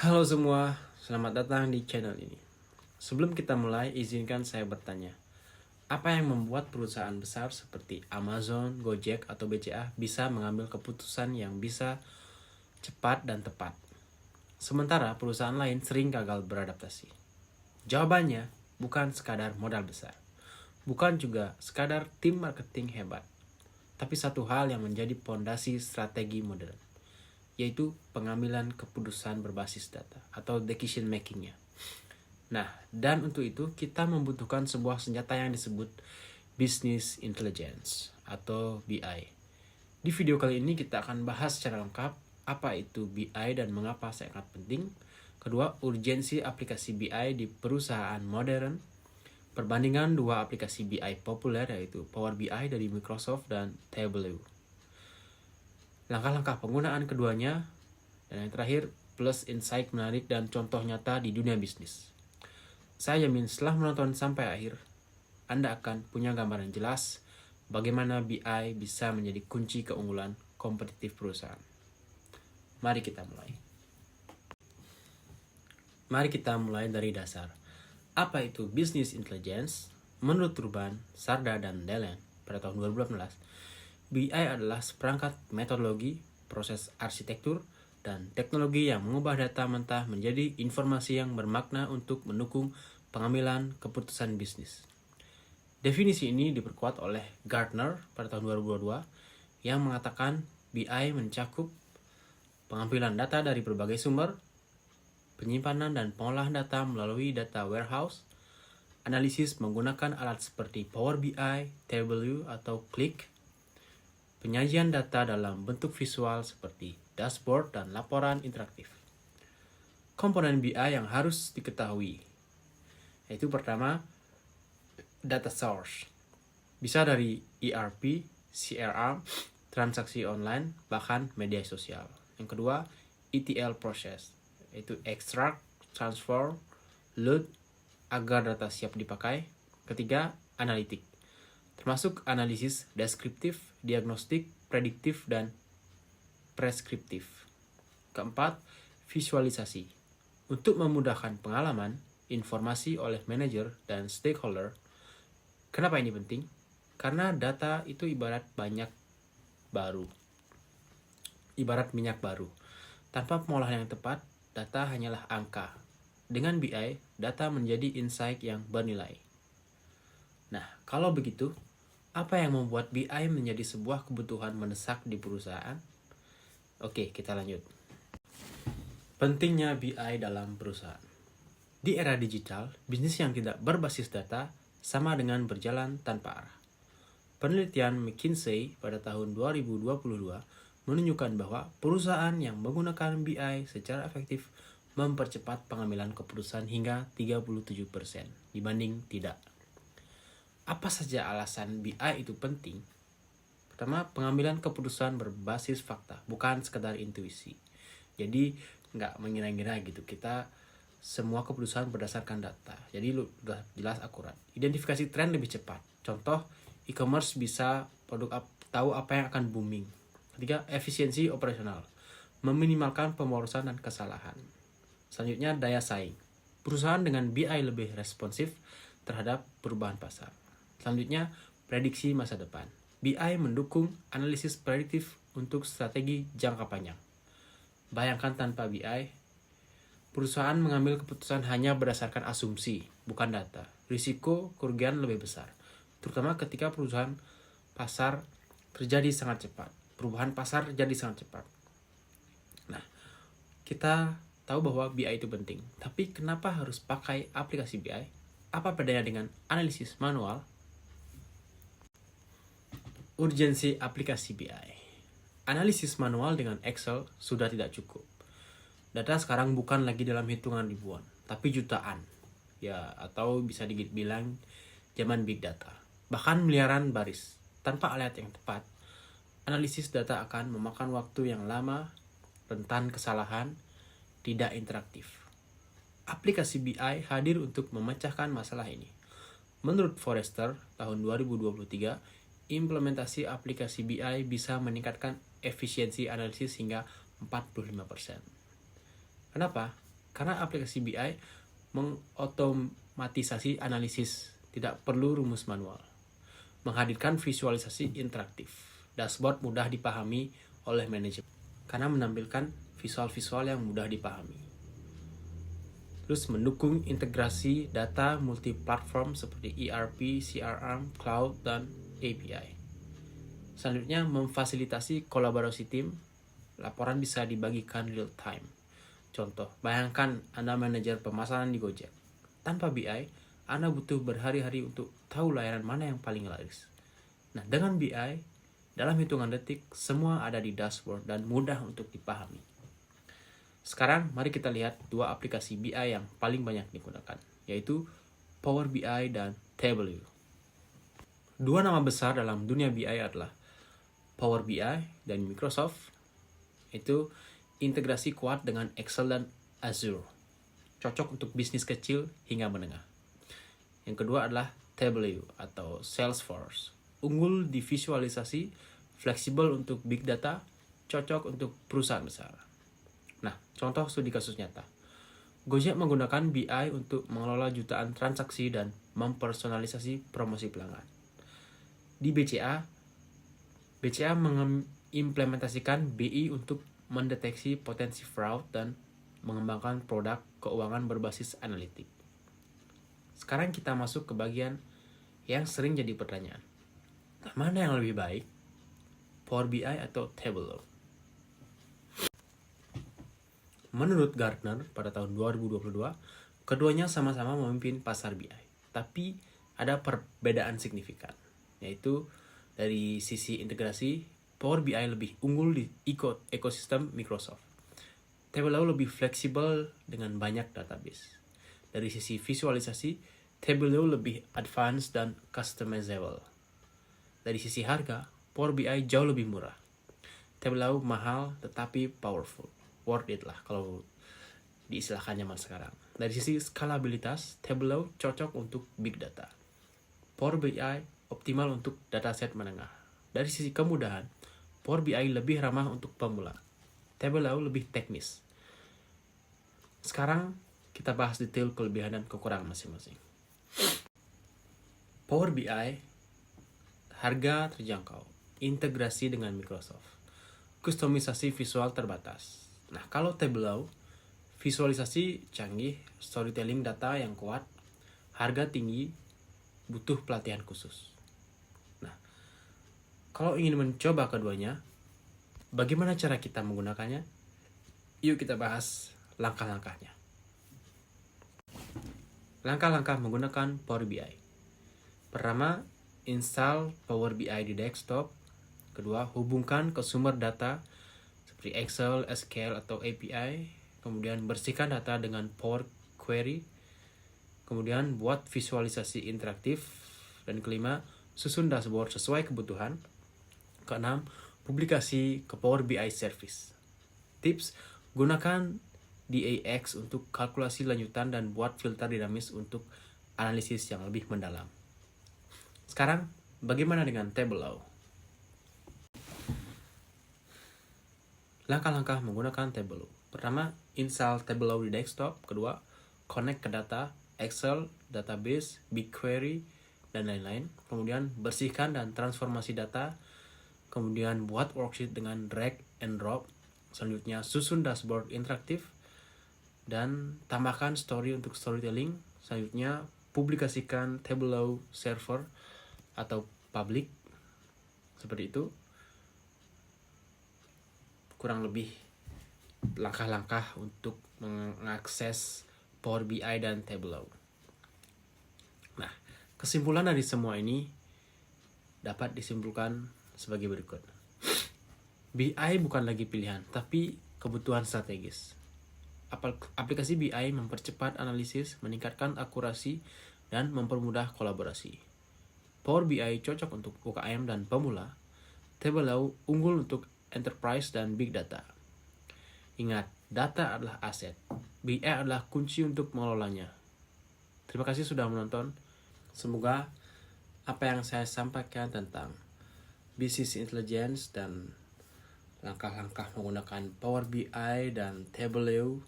Halo semua, selamat datang di channel ini. Sebelum kita mulai, izinkan saya bertanya. Apa yang membuat perusahaan besar seperti Amazon, Gojek, atau BCA bisa mengambil keputusan yang bisa cepat dan tepat? Sementara perusahaan lain sering gagal beradaptasi. Jawabannya bukan sekadar modal besar. Bukan juga sekadar tim marketing hebat. Tapi satu hal yang menjadi pondasi strategi modern, yaitu pengambilan keputusan berbasis data atau decision makingnya. Nah, dan untuk itu kita membutuhkan sebuah senjata yang disebut Business Intelligence atau BI. Di video kali ini kita akan bahas secara lengkap apa itu BI dan mengapa sangat penting. Kedua, urgensi aplikasi BI di perusahaan modern. Perbandingan dua aplikasi BI populer yaitu Power BI dari Microsoft dan Tableau. Langkah-langkah penggunaan keduanya, dan yang terakhir, plus insight menarik dan contoh nyata di dunia bisnis. Saya jamin setelah menonton sampai akhir, Anda akan punya gambaran jelas bagaimana BI bisa menjadi kunci keunggulan kompetitif perusahaan. Mari kita mulai. Mari kita mulai dari dasar. Apa itu Business Intelligence? Menurut Urban, Sarda, dan Dellen pada tahun 2018, BI adalah seperangkat metodologi, proses arsitektur, dan teknologi yang mengubah data mentah menjadi informasi yang bermakna untuk mendukung pengambilan keputusan bisnis. Definisi ini diperkuat oleh Gartner pada tahun 2022 yang mengatakan BI mencakup pengambilan data dari berbagai sumber, penyimpanan dan pengolahan data melalui data warehouse, analisis menggunakan alat seperti Power BI, Tableau, atau Qlik, penyajian data dalam bentuk visual seperti dashboard dan laporan interaktif. Komponen BI yang harus diketahui yaitu pertama, data source. Bisa dari ERP, CRM, transaksi online, bahkan media sosial. Yang kedua, ETL process, yaitu extract, transfer, load, agar data siap dipakai. Ketiga, analitik, termasuk analisis deskriptif, diagnostik, prediktif, dan preskriptif. Keempat, visualisasi. Untuk memudahkan pengalaman, informasi oleh manajer dan stakeholder. Kenapa ini penting? Karena data itu ibarat minyak baru. Tanpa pengolahan yang tepat, data hanyalah angka. Dengan BI, data menjadi insight yang bernilai. Nah, kalau begitu, apa yang membuat BI menjadi sebuah kebutuhan mendesak di perusahaan? Oke, kita lanjut. Pentingnya BI dalam perusahaan. Di era digital, bisnis yang tidak berbasis data sama dengan berjalan tanpa arah. Penelitian McKinsey pada tahun 2022 menunjukkan bahwa perusahaan yang menggunakan BI secara efektif mempercepat pengambilan keputusan hingga 37% dibanding tidak. Apa saja alasan BI itu penting? Pertama, pengambilan keputusan berbasis fakta, bukan sekedar intuisi. Jadi nggak mengira-ngira gitu. Kita semua keputusan berdasarkan data. Jadi udah jelas akurat. Identifikasi tren lebih cepat. Contoh, e-commerce bisa tahu apa yang akan booming. Ketiga, efisiensi operasional, meminimalkan pemborosan dan kesalahan. Selanjutnya, daya saing. Perusahaan dengan BI lebih responsif terhadap perubahan pasar. Selanjutnya, prediksi masa depan. BI mendukung analisis prediktif untuk strategi jangka panjang. Bayangkan tanpa BI, perusahaan mengambil keputusan hanya berdasarkan asumsi, bukan data. Risiko kerugian lebih besar, terutama ketika perubahan pasar terjadi sangat cepat. Nah, kita tahu bahwa BI itu penting. Tapi kenapa harus pakai aplikasi BI? Apa bedanya dengan analisis manual? Urgensi aplikasi BI. Analisis manual dengan Excel sudah tidak cukup. Data sekarang bukan lagi dalam hitungan ribuan, tapi jutaan. Ya, atau bisa dibilang zaman big data. Bahkan miliaran baris. Tanpa alat yang tepat, analisis data akan memakan waktu yang lama, rentan kesalahan, tidak interaktif. Aplikasi BI hadir untuk memecahkan masalah ini. Menurut Forrester, tahun 2023, implementasi aplikasi BI bisa meningkatkan efisiensi analisis hingga 45%. Kenapa? Karena aplikasi BI mengotomatisasi analisis, tidak perlu rumus manual. Menghadirkan visualisasi interaktif, dashboard mudah dipahami oleh manajemen karena menampilkan visual-visual yang mudah dipahami. Terus mendukung integrasi data multi-platform seperti ERP, CRM, cloud, dan API. Selanjutnya memfasilitasi kolaborasi tim, laporan bisa dibagikan real time. Contoh, bayangkan Anda manajer pemasaran di Gojek. Tanpa BI, Anda butuh berhari-hari untuk tahu layanan mana yang paling laris. Nah, dengan BI, dalam hitungan detik, semua ada di dashboard dan mudah untuk dipahami. Sekarang, mari kita lihat dua aplikasi BI yang paling banyak digunakan, yaitu Power BI dan Tableau. Dua nama besar dalam dunia BI adalah Power BI dan Microsoft, itu integrasi kuat dengan Excel dan Azure, cocok untuk bisnis kecil hingga menengah. Yang kedua adalah Tableau atau Salesforce, unggul di visualisasi, fleksibel untuk big data, cocok untuk perusahaan besar. Nah, contoh studi kasus nyata. Gojek menggunakan BI untuk mengelola jutaan transaksi dan mempersonalisasi promosi pelanggan. Di BCA mengimplementasikan BI untuk mendeteksi potensi fraud dan mengembangkan produk keuangan berbasis analitik. Sekarang kita masuk ke bagian yang sering jadi pertanyaan. Mana yang lebih baik? Power BI atau Tableau? Menurut Gartner pada tahun 2022, keduanya sama-sama memimpin pasar BI. Tapi ada perbedaan signifikan, yaitu dari sisi integrasi, Power BI lebih unggul di ekosistem Microsoft. Tableau lebih fleksibel dengan banyak database. Dari sisi visualisasi, Tableau lebih advance dan customizable. Dari sisi harga, Power BI jauh lebih murah. Tableau mahal tetapi powerful. Worth it lah kalau diistilahkan zaman sekarang. Dari sisi skalabilitas, Tableau cocok untuk big data. Power BI optimal untuk dataset menengah. Dari sisi kemudahan, Power BI lebih ramah untuk pemula. Tableau lebih teknis. Sekarang kita bahas detail kelebihan dan kekurangan masing-masing. Power BI, harga terjangkau, integrasi dengan Microsoft, kustomisasi visual terbatas. Nah, kalau Tableau, visualisasi canggih, storytelling data yang kuat, harga tinggi, butuh pelatihan khusus. Nah, kalau ingin mencoba keduanya, bagaimana cara kita menggunakannya? Yuk kita bahas langkah-langkahnya. Langkah-langkah menggunakan Power BI. Pertama, install Power BI di desktop. Kedua, hubungkan ke sumber data seperti Excel, SQL, atau API. Kemudian bersihkan data dengan Power Query. Kemudian buat visualisasi interaktif. Dan kelima, susun dashboard sesuai kebutuhan. Keenam, publikasi ke Power BI Service. Tips, gunakan DAX untuk kalkulasi lanjutan dan buat filter dinamis untuk analisis yang lebih mendalam. Sekarang, bagaimana dengan Tableau? Langkah-langkah menggunakan Tableau. Pertama, install Tableau di desktop. Kedua, connect ke data, Excel, database, BigQuery, dan lain-lain. Kemudian, bersihkan dan transformasi data. Kemudian, buat worksheet dengan drag and drop. Selanjutnya, susun dashboard interaktif. Dan tambahkan story untuk storytelling. Selanjutnya, publikasikan Tableau server atau public. Seperti itu. Kurang lebih langkah-langkah untuk mengakses Power BI dan Tableau. Nah, kesimpulan dari semua ini dapat disimpulkan sebagai berikut. BI bukan lagi pilihan, tapi kebutuhan strategis. Aplikasi BI mempercepat analisis, meningkatkan akurasi, dan mempermudah kolaborasi. Power BI cocok untuk UKM dan pemula. Tableau unggul untuk enterprise dan big data. Ingat, data adalah aset. BI adalah kunci untuk mengelolanya. Terima kasih sudah menonton. Semoga apa yang saya sampaikan tentang business intelligence dan langkah-langkah menggunakan Power BI dan Tableau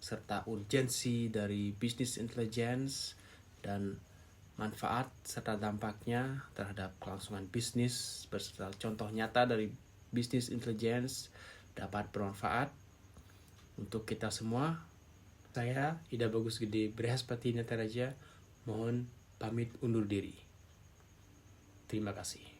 serta urgensi dari business intelligence dan manfaat serta dampaknya terhadap kelangsungan bisnis beserta contoh nyata dari business intelligence dapat bermanfaat untuk kita semua. Saya Ida Bagus Gede Brihaspati Nataraja mohon pamit undur diri. Terima kasih.